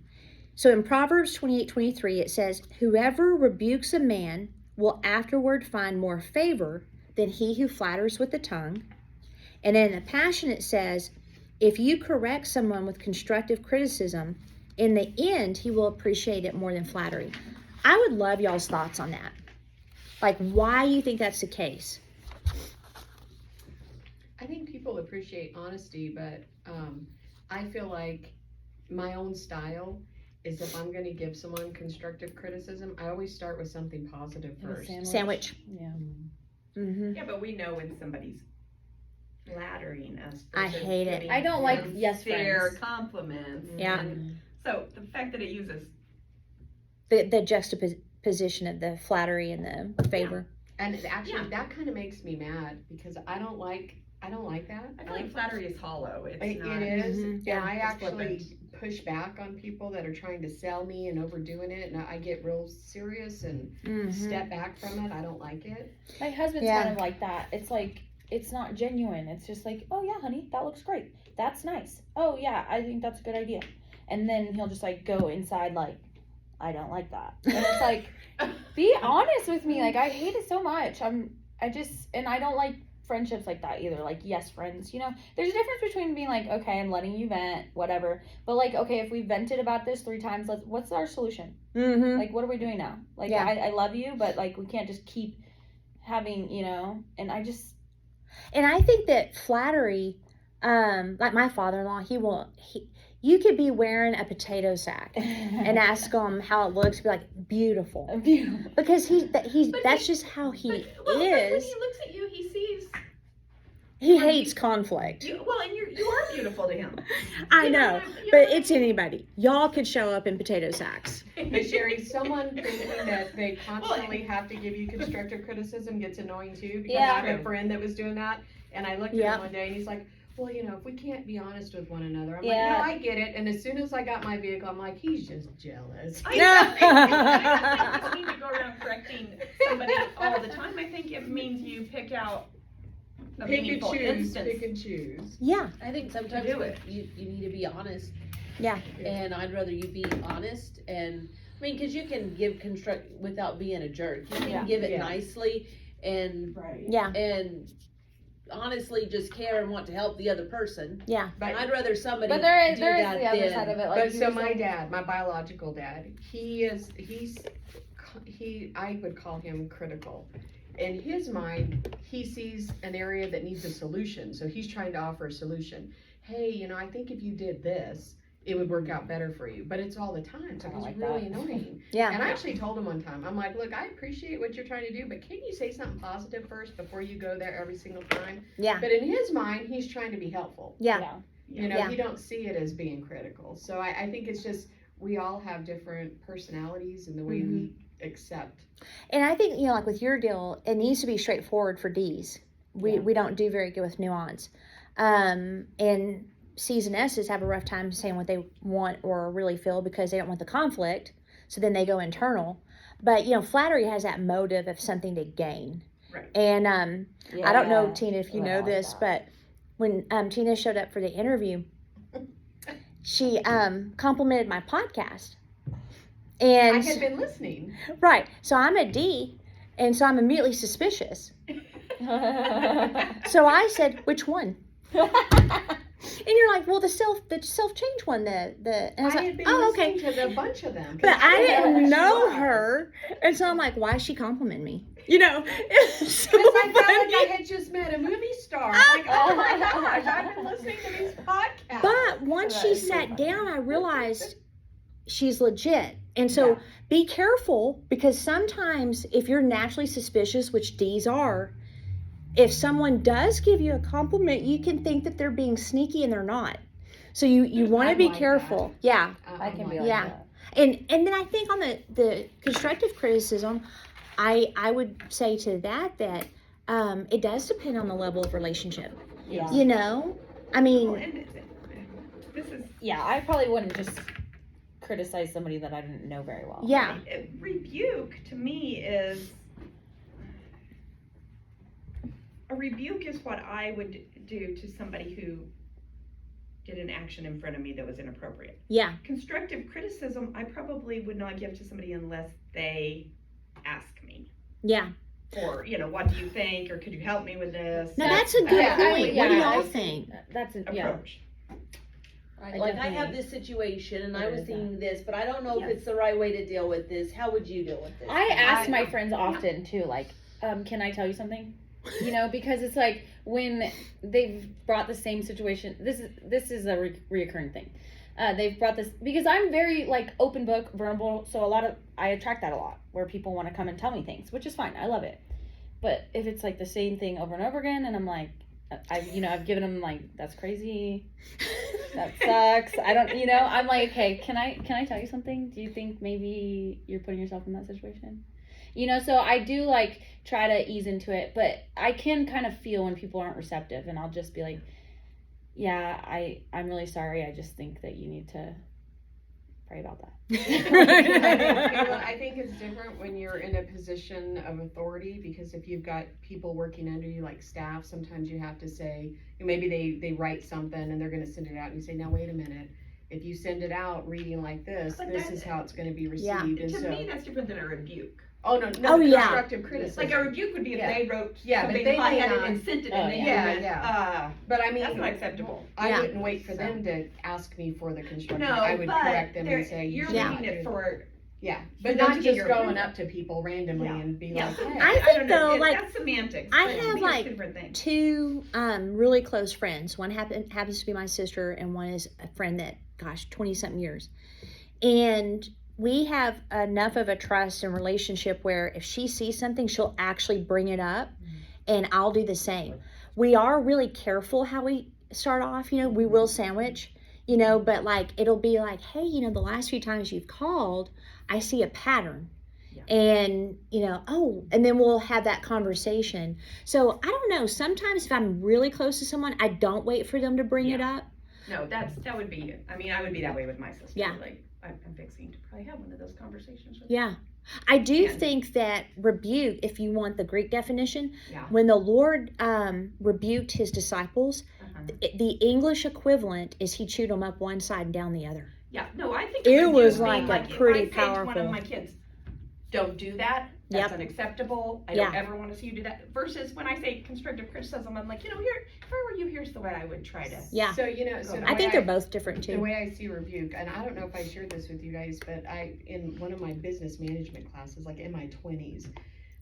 So in Proverbs 28:23, it says, whoever rebukes a man will afterward find more favor than he who flatters with the tongue. And then in the Passion, it says, if you correct someone with constructive criticism, in the end, he will appreciate it more than flattery. I would love y'all's thoughts on that. Like why you think that's the case. I think people appreciate honesty, but I feel like my own style is if I'm going to give someone constructive criticism, I always start with something positive first. Sandwich. Yeah. Mm-hmm. Yeah, but we know when somebody's flattering us. I versus hate it. giving I don't like them yes fair friends. compliments. Yeah. And so the fact that it uses The juxtaposition of the flattery and the favor. And actually, that kind of makes me mad because I don't like that. I feel like flattery is hollow. It's It not. is, Yeah, and I it's actually flippant. push back on people that are trying to sell me and overdoing it, and I get real serious and step back from it. I don't like it. My husband's Yeah. kind of like that. It's like, it's not genuine. It's just like, oh yeah, honey, that looks great. That's nice. Oh yeah, I think that's a good idea. And then he'll just like go inside like, I don't like that. And it's like, be honest with me. Like, I hate it so much. And I don't like friendships like that either. Like, yes, friends, you know, there's a difference between being like, okay, I'm letting you vent, whatever. But like, okay, if we vented about this 3 times, what's our solution? Mm-hmm. Like, what are we doing now? Like, Yeah. I love you, but like, we can't just keep having, you know, and I just. And I think that flattery, like my father-in-law, you could be wearing a potato sack and ask him how it looks, be like, beautiful. Beautiful. Because that's just how he But when is. he looks at you, he sees He hates conflict. you. Well, and you are beautiful to him. I You know, you but it's anybody. Y'all could show up in potato sacks. But Sherri, someone thinking that they constantly have to give you constructive criticism gets annoying too, because Yeah. I have a friend that was doing that, and I looked at Yeah. him one day and he's like, well, you know, if we can't be honest with one another, I'm Yeah. like, no, I get it. And as soon as I got my vehicle, I'm like, he's just jealous. I don't need to go around correcting somebody all the time. I think it means you pick out a Pick and meaningful choose, instance. pick and choose. Yeah, I think sometimes Do it. you need to be honest. Yeah. And I'd rather you be honest and, I mean, cause you can give without being a jerk. You can Yeah. give it Yeah. nicely and, Right. yeah, and honestly just care and want to help the other person. Yeah. And I'd rather somebody But there is do the that other than- side of it. Like, But you so were my saying. dad, my biological dad, I would call him critical. In his mind, he sees an area that needs a solution, so he's trying to offer a solution. Hey, you know, I think if you did this, it would work out better for you. But it's all the time, so I don't it's like really that. annoying. Yeah. And I actually told him one time, I'm like, look, I appreciate what you're trying to do, but can you say something positive first before you go there every single time? Yeah. But in his mind, he's trying to be helpful. Yeah. You know, Yeah. he don't see it as being critical. So I think it's just, we all have different personalities and the way we accept. And I think, you know, like with your deal, it needs to be straightforward for D's. We don't do very good with nuance. And C's and S's have a rough time saying what they want or really feel because they don't want the conflict. So then they go internal. But, you know, flattery has that motive of something to gain. Right. And I don't know, Tina, if you Well, know I like this, that. but when Tina showed up for the interview, she complimented my podcast. And I had been listening. right, so I'm a D, and so I'm immediately suspicious. So I said, "Which one?" And you're like, "Well, the self change one." And I was I like, had been "Oh, listening okay." to a bunch of them. But I didn't know her. her, and so I'm like, "Why is she complimenting me?" You know, it's so Because I felt like funny. I had just met a movie star. I'm like, oh my gosh, I've been listening to these podcasts. But once she sat down, I realized she's legit. And so be careful, because sometimes if you're naturally suspicious, which D's are, if someone does give you a compliment, you can think that they're being sneaky and they're not. So you want to I'm be like careful. Yeah. I can be like Yeah. that. And then I think on the constructive criticism, I would say to that it does depend on the level of relationship. Yeah. You know? I Well, mean, and this is Yeah, I probably wouldn't just criticize somebody that I didn't know very well. yeah. rebuke to me is a rebuke is what I would do to somebody who did an action in front of me that was inappropriate. Yeah. Constructive criticism I probably would not give to somebody unless they ask me. Yeah. Or, you know, what do you think, or could you help me with this? Now that's a good Yeah, I- point. yeah, What do y'all I- think? That's it. Yeah. Approach. Right, like I have this situation and I There was is that. thinking this, but I don't know Yes. if it's the right way to deal with this. How would you deal with this? I ask my friends often too, like, can I tell you something? You know, because it's like when they've brought the same situation. This is a reoccurring thing. They've brought this because I'm very like open book, vulnerable. So I attract that a lot, where people want to come and tell me things, which is fine. I love it. But if it's like the same thing over and over again, and I'm like, I've given them like, that's crazy. That sucks. I don't, I'm like, okay, can I tell you something? Do you think maybe you're putting yourself in that situation? So I do like try to ease into it, but I can kind of feel when people aren't receptive, and I'll just be like, yeah, I'm really sorry. I just think that you need to pray about that. I think it's different when you're in a position of authority, because if you've got people working under you, like staff, sometimes you have to say, maybe they write something and they're going to send it out, and you say, now wait a minute, if you send it out reading like this, But this that- is how it's going to be received. Yeah. And To so, me, that's different than a rebuke. oh no, Oh, yeah. constructive criticism. Like a rebuke would be if Yeah. they wrote Yeah, but something they may hot-headed not- and sent it, Oh, and then yeah. you went, Yeah. But I mean, that's not acceptable. I Yeah. wouldn't wait for them to ask me for the constructive. No, I would but correct them they're- and say, you're Yeah. reading it for. yeah, for but them not to get just your going approval. up to people randomly Yeah. and be Yeah. like, hey. I think, don't know, though, like, that's semantics. I but to have, me, like, it's a different thing. two really close friends. One happens to be my sister, and one is a friend that, gosh, 20-something years. And we have enough of a trust and relationship where if she sees something, she'll actually bring it up, and I'll do the same. We are really careful how we start off, you know, we will sandwich, you know, but like, it'll be like, hey, you know, the last few times you've called, I see a pattern. And, you know, oh, and then we'll have that conversation. So I don't know, sometimes if I'm really close to someone, I don't wait for them to bring it up. No, that would be, I mean, I would be that way with my sister. Yeah. Like, I'm fixing to probably have one of those conversations with Yeah. I do Yeah. think that rebuke, if you want the Greek definition, Yeah. when the Lord rebuked his disciples, Uh-huh. the English equivalent is he chewed them up one side and down the other. Yeah, no, I think It of was being like a if pretty I say to one powerful- of my kids, don't do that. That's Yep. unacceptable. I don't ever want to see you do that. Versus when I say constructive criticism, I'm like, you know, here, if I were you, here's the way I would try to. Yeah. So, you know, so the I way think they're both different The too. way I see rebuke, and I don't know if I shared this with you guys, but in one of my business management classes, like in my 20s,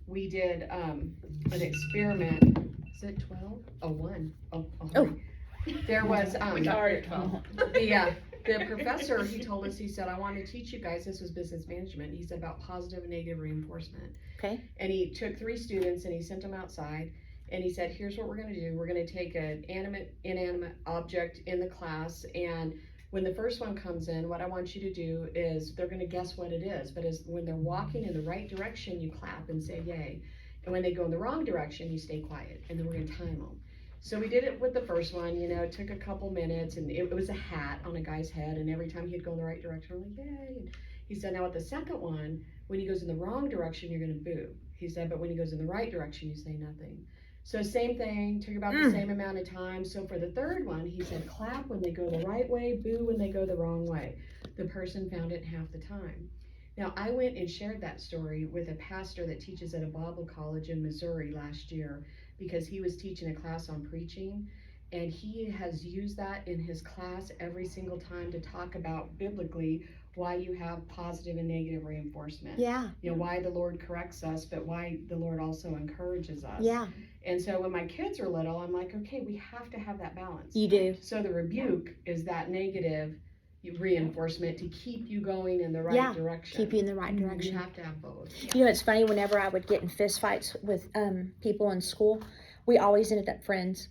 we did an experiment. Is it 12? Oh, 1. Oh. There was We started at 12. the professor, he told us, he said, I want to teach you guys, this was business management, he said about positive and negative reinforcement. Okay. And he took 3 students and he sent them outside and he said, here's what we're going to do. We're going to take an inanimate object in the class, and when the first one comes in, what I want you to do is, they're going to guess what it is, but when they're walking in the right direction, you clap and say yay. And when they go in the wrong direction, you stay quiet, and then we're going to time them. So we did it with the first one, you know, it took a couple minutes, and it was a hat on a guy's head, and every time he'd go in the right direction, we're like, yay. And he said, now with the second one, when he goes in the wrong direction, you're gonna boo. He said, but when he goes in the right direction, you say nothing. So same thing, took about the same amount of time. So for the third one, he said, clap when they go the right way, boo when they go the wrong way. The person found it half the time. Now, I went and shared that story with a pastor that teaches at a Bible college in Missouri last year, because he was teaching a class on preaching, and he has used that in his class every single time to talk about biblically why you have positive and negative reinforcement. Yeah. You know, why the Lord corrects us, but why the Lord also encourages us. Yeah. And so when my kids are little, I'm like, okay, we have to have that balance. You do. So the rebuke is that negative reinforcement to keep you going in the right direction. Keep you in the right You direction. have to have both. You know, it's funny, whenever I would get in fist fights with people in school, we always ended up friends.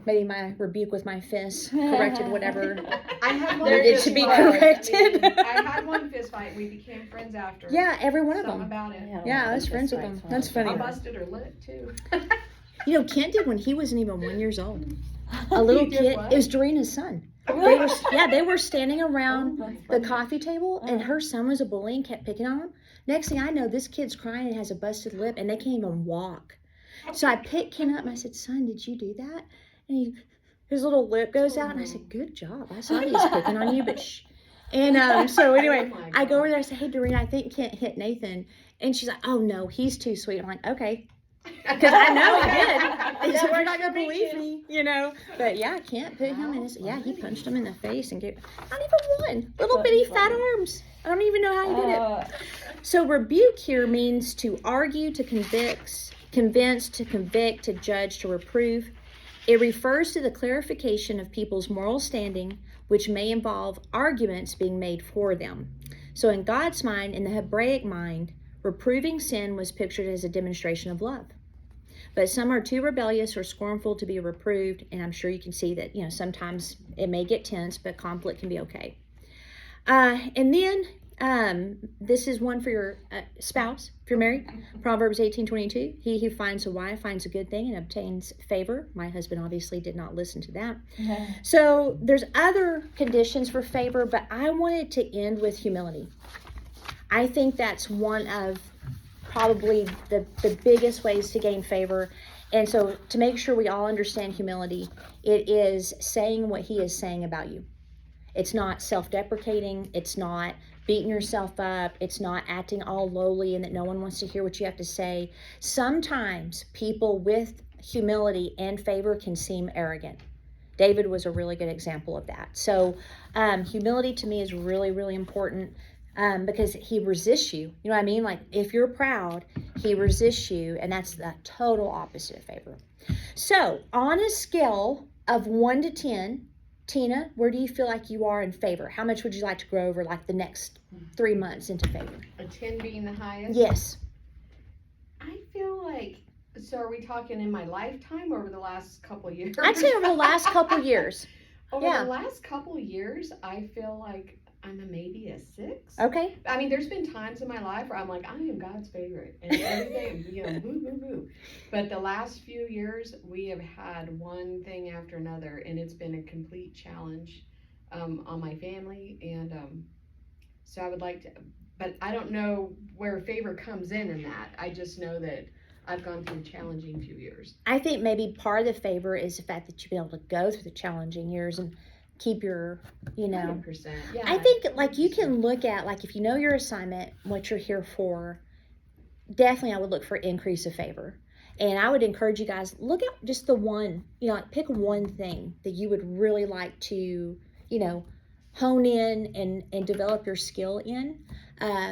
Maybe my rebuke with my fist corrected whatever. I had one Needed fist to be fight. corrected. I had one fist fight. We became friends after. Yeah, every one of Something them. about it. Yeah, I was friends with them. That's funny. I busted her lip too. You know, Kent did when he wasn't even 1 year old. A little He did kid. what? It was Doreena's son. They were standing around the coffee table, and her son was a bully and kept picking on him. Next thing I know, this kid's crying and has a busted lip, and they can't even walk. So I picked Ken up and I said, son, did you do that? And his little lip goes out, and I said, good job. I saw he was picking on you, but shh. And so anyway, Oh my I go God. over there, I say, hey, Doreen, I think Kent hit Nathan. And she's like, oh, no, he's too sweet. I'm like, okay. Because I know he did. He said, you're not going to believe me, you know. But yeah, I can't put him in his, he punched him in the face and gave, not even one. Little bitty fat arms. I don't even know how he did it. So rebuke here means to argue, to convince, to convict, to judge, to reprove. It refers to the clarification of people's moral standing, which may involve arguments being made for them. So in God's mind, in the Hebraic mind, reproving sin was pictured as a demonstration of love. But some are too rebellious or scornful to be reproved, and I'm sure you can see that, you know, sometimes it may get tense, but conflict can be okay. And then this is one for your spouse, if you're married. Proverbs 18:22. He who finds a wife finds a good thing and obtains favor. My husband obviously did not listen to that. So there's other conditions for favor, but I wanted to end with humility. I think that's one of probably the biggest ways to gain favor. And so to make sure we all understand humility, it is saying what he is saying about you. It's not self-deprecating. It's not beating yourself up. It's not acting all lowly and that no one wants to hear what you have to say. Sometimes people with humility and favor can seem arrogant. David was a really good example of that. So humility to me is really, really important because he resists you. You know what I mean? Like if you're proud, he resists you, and that's the total opposite of favor. So on a scale of 1 to 10, Tina, where do you feel like you are in favor? How much would you like to grow over like the next 3 months into favor? A 10 being the highest? Yes. I feel like, so are we talking in my lifetime or over the last couple of years? I'd say over the last couple years. Over Yeah. the last couple of years, I feel like I'm maybe a 6. Okay. I mean, there's been times in my life where I'm like, I am God's favorite. And every day, you know, boo, boo, boo. But the last few years, we have had one thing after another, and it's been a complete challenge on my family. And so I would like to, but I don't know where favor comes in that. I just know that I've gone through a challenging few years. I think maybe part of the favor is the fact that you've been able to go through the challenging years and keep your, you know. 100%. Yeah. I think like you can look at like if you know your assignment, what you're here for, definitely I would look for increase of favor. And I would encourage you guys, look at just the one, you know, like pick one thing that you would really like to, you know, hone in and develop your skill in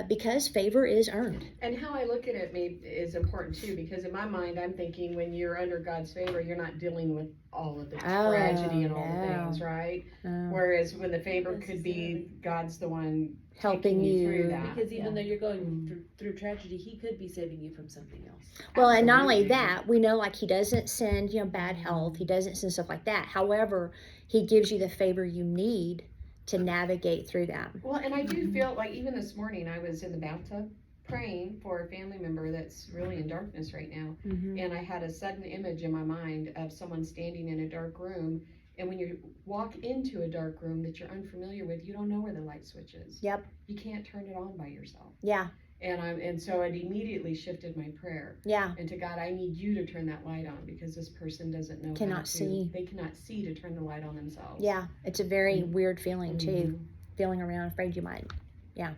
because favor is earned. And how I look at it is important too, because in my mind, I'm thinking when you're under God's favor, you're not dealing with all of the tragedy and all the things, right? Whereas when the favor could be God's the one helping taking you through that. Because even though you're going through tragedy, he could be saving you from something else. Well, and not only that, we know like he doesn't send, you know, bad health. He doesn't send stuff like that. However, he gives you the favor you need to navigate through that. Well, and I do feel like even this morning I was in the bathtub praying for a family member that's really in darkness right now. And I had a sudden image in my mind of someone standing in a dark room. And when you walk into a dark room that you're unfamiliar with, you don't know where the light switch is. Yep. You can't turn it on by yourself. Yeah. And so it immediately shifted my prayer. Yeah. And to God, I need you to turn that light on because this person doesn't know Cannot see. They cannot see to turn the light on themselves. Yeah. It's a very weird feeling too. Feeling around, afraid you might. Yeah.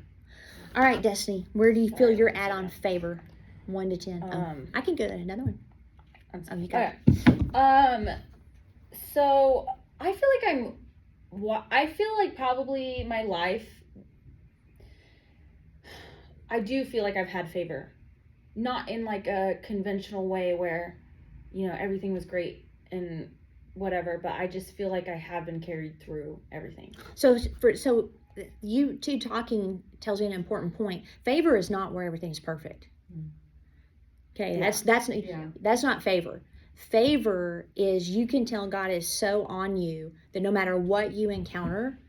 All right, Destiny, where do you feel you're at on favor? 1 to 10. I can go to another one. You go. Okay. So I feel like probably my life, I do feel like I've had favor. Not in like a conventional way where, you know, everything was great and whatever, but I just feel like I have been carried through everything. So you two talking tells you an important point. Favor is not where everything's perfect. Okay, that's not favor. Favor is you can tell God is so on you that no matter what you encounter,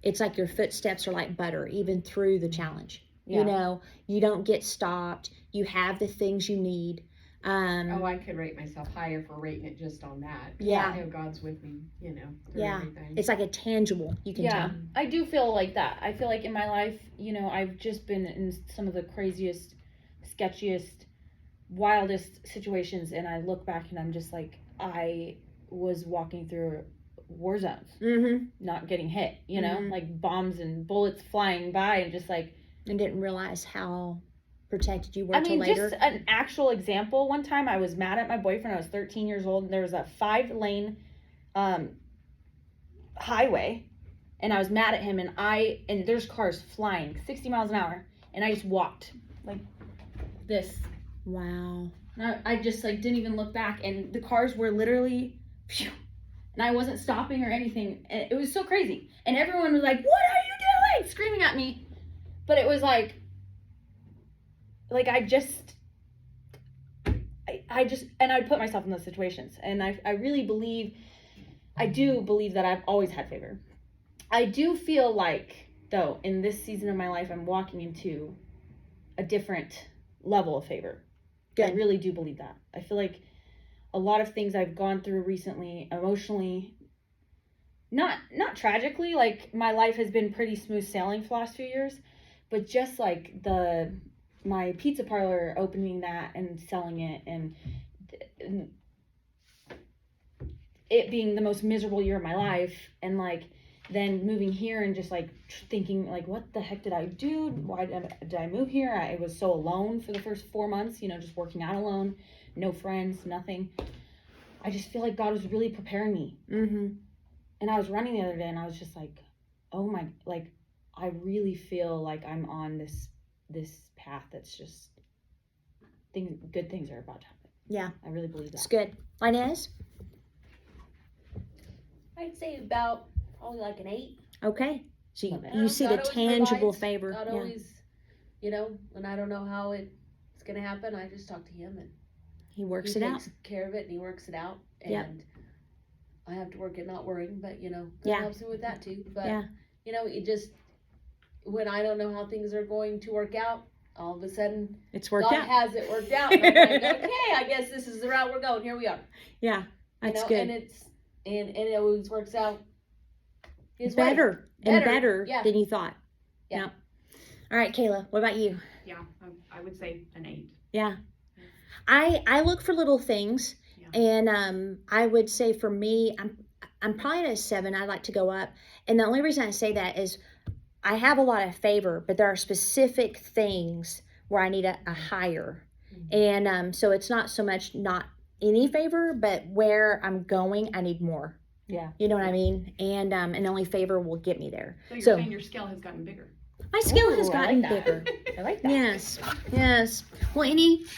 it's like your footsteps are like butter, even through the challenge. Yeah. You know, you don't get stopped. You have the things you need. I could rate myself higher for rating it just on that. Yeah. I know God's with me, you know, through everything. It's like a tangible, you can tell. I do feel like that. I feel like in my life, you know, I've just been in some of the craziest, sketchiest, wildest situations, and I look back and I'm just like, I was walking through war zones, not getting hit, you know, like bombs and bullets flying by, and just like, and didn't realize how protected you were till later. Just an actual example. One time I was mad at my boyfriend. I was 13 years old, and there was a 5-lane highway, and I was mad at him, and there's cars flying 60 miles an hour, and I just walked like this. Wow. And I just like didn't even look back, and the cars were literally phew, and I wasn't stopping or anything, and it was so crazy, and everyone was like, "What are you doing?" screaming at me. But it was like I just, and I'd put myself in those situations. And I do believe that I've always had favor. I do feel like, though, in this season of my life, I'm walking into a different level of favor. Good. I really do believe that. I feel like a lot of things I've gone through recently, emotionally, not tragically, like my life has been pretty smooth sailing for the last few years, but just like my pizza parlor, opening that and selling it, and it being the most miserable year of my life, and like then moving here and just like thinking like, what the heck did I do? Why did I move here? I was so alone for the first 4 months, you know, just working out alone, no friends, nothing. I just feel like God was really preparing me. Mm-hmm. And I was running the other day and I was just like, oh my, like, I really feel like I'm on this path that's just, good things are about to happen. Yeah. I really believe that. It's good. Inez? I'd say about probably like an 8. Okay. So Love it. you see God the always tangible provides. favor. God Yeah. always, you know, when I don't know how it's gonna happen, I just talk to him and He works he it out. takes care of it and he works it out. And Yep. I have to work at not worrying, but you know, God Yeah. helps me with that too. But Yeah. you know, it just, when I don't know how things are going to work out, all of a sudden It's worked God out. has it worked out. And I'm like, okay, I guess this is the route we're going. Here we are. Yeah. That's you know, good. And and it always works out his way. Better and better yeah. than you thought. Yeah. Yep. All right, Kayla, what about you? Yeah, I would say an 8. Yeah. I look for little things, Yeah. and I would say for me, I'm probably at a 7. I'd like to go up, and the only reason I say that is I have a lot of favor, but there are specific things where I need a higher, and so it's not so much not any favor, but where I'm going, I need more. Yeah. You know what I mean? And only favor will get me there. So you're So- saying your scale has gotten bigger. My skill has Ooh, I gotten like that. bigger. I like that. Yes, yes. Well, any